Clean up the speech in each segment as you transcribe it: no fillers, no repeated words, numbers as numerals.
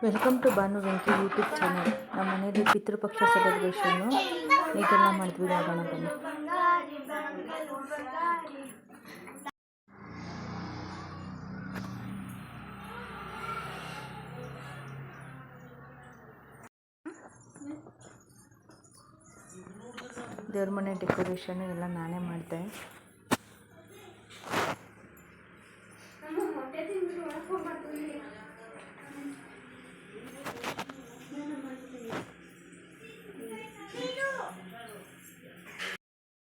Welcome to Bhanu Venki YouTube channel. ನಮ್ಮ ಮನೆಯಲ್ಲಿ ಪಿತೃಪಕ್ಷ ಸೆಲೆಬ್ರೇಷನ್ನು ಈಗೆಲ್ಲ ಮಾಡಿದ್ವಿ. ಆಗೋಣ ಬನ್ನಿ. ದೇವ್ರ ಮನೆ ಡೆಕೋರೇಷನ್ ಎಲ್ಲ ನಾನೇ ಮಾಡಿದೆ.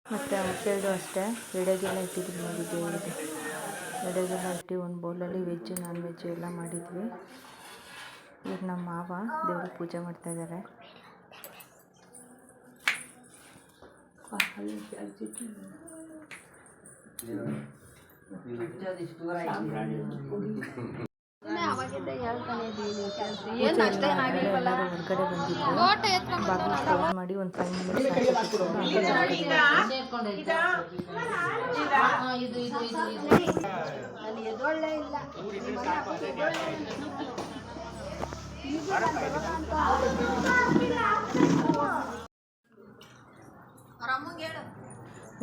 ಮತ್ತು ಅಕ್ಕೇಳ್ದು ಅಷ್ಟೇ ಎಡೆಗೆಲ್ಲ ಇಟ್ಟಿದ್ವಿ ನೋಡಿ. ದೇವರಿಗೆ ಎಡೆಗೆಲ್ಲ ಇಟ್ಟು ಒಂದು ಬೌಲಲ್ಲಿ ವೆಜ್ಜು ನಾನ್ ವೆಜ್ಜು ಎಲ್ಲ ಮಾಡಿದ್ವಿ. ಈಗ ನಮ್ಮ ಮಾವ ದೇವ್ರಿಗೆ ಪೂಜೆ ಮಾಡ್ತಾಯಿದ್ದಾರೆ. ಹೊರಗಡೆ ಬಂದಿದ್ವಿ. ಬಾಗಿಲು ಕ್ಲೋಸ್ ಮಾಡಿ ಒಂದು 5 ಮಿನಿಟ್ಸ್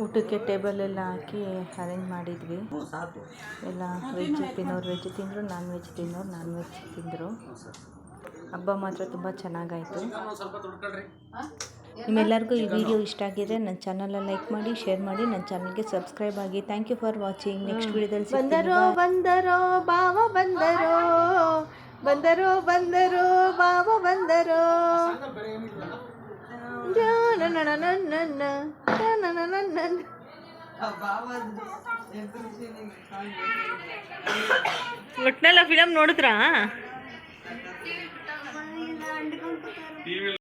ಊಟಕ್ಕೆ ಟೇಬಲ್ ಎಲ್ಲ ಹಾಕಿ ಅರೇಂಜ್ ಮಾಡಿದ್ವಿ. ಎಲ್ಲ ವೆಜ್ ತಿನ್ನೋರು ವೆಜ್ ತಿಂದರು, ನಾನ್ ವೆಜ್ ತಿನ್ನೋರು ನಾನ್ ವೆಜ್ ತಿಂದರು. ಹಬ್ಬ ಮಾತ್ರ ತುಂಬ ಚೆನ್ನಾಗಾಯಿತು. ನಿಮ್ಮೆಲ್ಲರಿಗೂ ಈ ವಿಡಿಯೋ ಇಷ್ಟ ಆಗಿದೆ ನನ್ನ ಚಾನಲ್ನ ಲೈಕ್ ಮಾಡಿ, ಶೇರ್ ಮಾಡಿ, ನನ್ನ ಚಾನಲ್ಗೆ ಸಬ್ಸ್ಕ್ರೈಬ್ ಆಗಿ. Thank you for watching. Next ವಿಡಿಯೋದಲ್ಲಿ ಬಂದರೋ ಬಂದರೋ ಬಾವ ಬಂದರೋ, ಬಂದರೋ ಬಂದರೋ ಬಾವ ಬಂದರೋ. ಒಟ್ನೆಲ್ಲ ಫಿಲಮ್ ನೋಡಿದ್ರಾ?